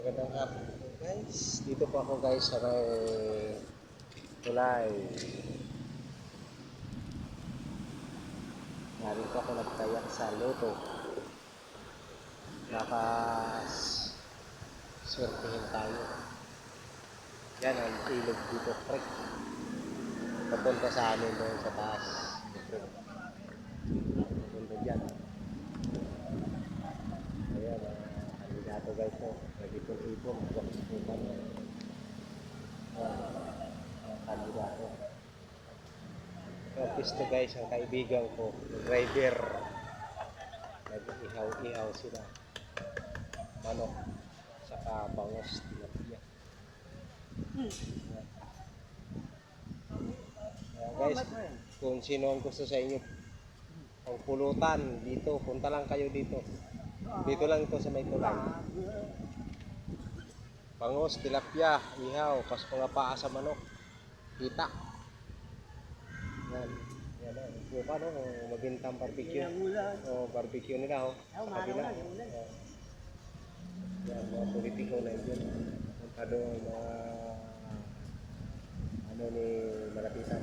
Magandang hapon po guys. Dito po ako guys sa may tulay. Narito ako nagkayak sa loto. Swertihin tayo. Yan ang ilog dito, creek. Papunta sa amin doon sa taas. Papunta dyan. Ayan, kandidato guys po. Nagipon-ipon. Magpapunta mo. Kandidato. Office to guys, ang kaibigan ko. Driver. Nag-ihaw-ihaw sila. Manok. Saka bangos. Tilapia. Guys, kung sino ang gusto sa inyo ang pulutan dito, punta lang kayo dito. Dito lang ito sa may tulay. Bangos, tilapia, ihaw, pas mga paa sa manok. Kita. Yan. Yan o. Buka no, magbintang barbecue. O barbecue nila o. Sa kabila. Yan, mga politiko na yun. Punta doon mga ano ni Malapitan.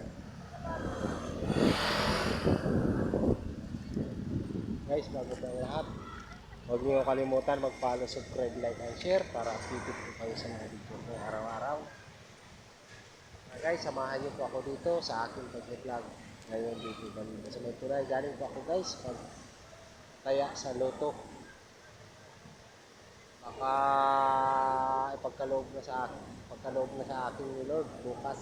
Guys, bago pa ang lahat, huwag niyo kalimutan mag-follow, subscribe, like, and share para updated po kayo sa mga video ko araw-araw. Guys, samahan niyo po ako dito sa aking pag-vlog. Ngayon dito kanina sa may tulay. Galing po ako guys kaya sa loto. Baka ipagkaloob na sa aking ni Lord bukas.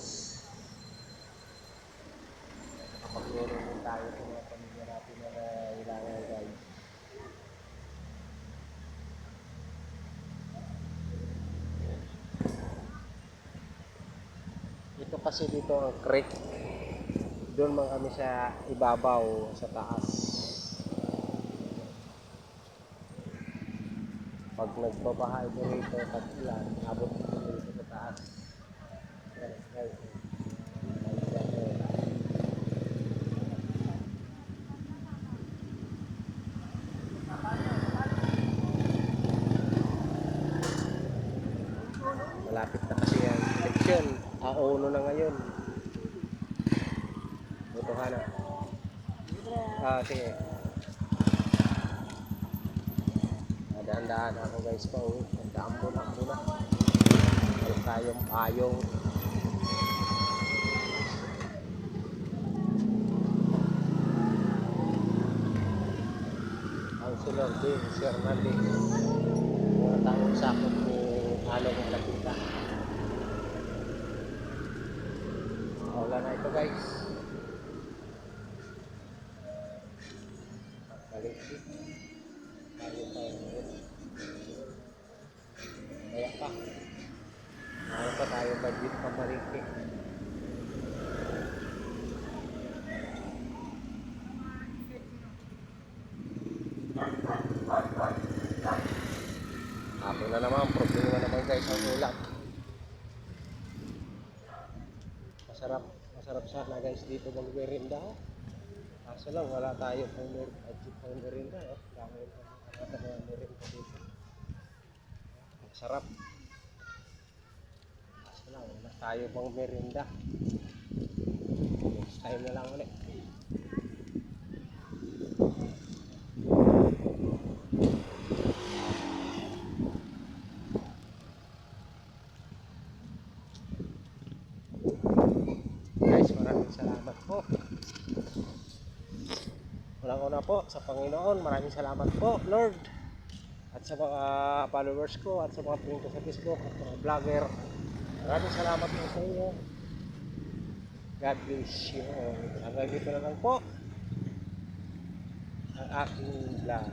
Nakapagmeron tayo sa mga pamilya natin na kailangan guys. Ito kasi dito ang creek. Doon man kami sa ibabaw sa taas. Pag nagbabaha ito rito tag-ulan, abot ito dito sa taas. Guys. Malapit na kasi ang eleksyon. Auno na ngayon. Botohan na. Sige. Dahan-dahan ako guys pa. Nagdaambon ako na. Alam tayong ayong. Ang sunod din, Sir Nandi. Mga taong sakot ni Along Malapita. Wala na ito guys. Balik dito. Kaya pa. Ano pa tayo budget pamaliki. Ako na naman, problema naman guys ang ulam. Masarap sana guys dito mag-merinda. Kaso lang wala tayo pang merinda. Dahil wala tayong merinda dito. Masarap. Kaso lang wala tayo pang merinda. Next time na lang ulit. Salamat po. Unang-una po sa Panginoon, maraming salamat po Lord. At sa mga followers ko at sa mga friends ko sa Facebook at mga vlogger, maraming salamat po sa inyo. God bless you. Hanggang dito na lang po ang aking vlog.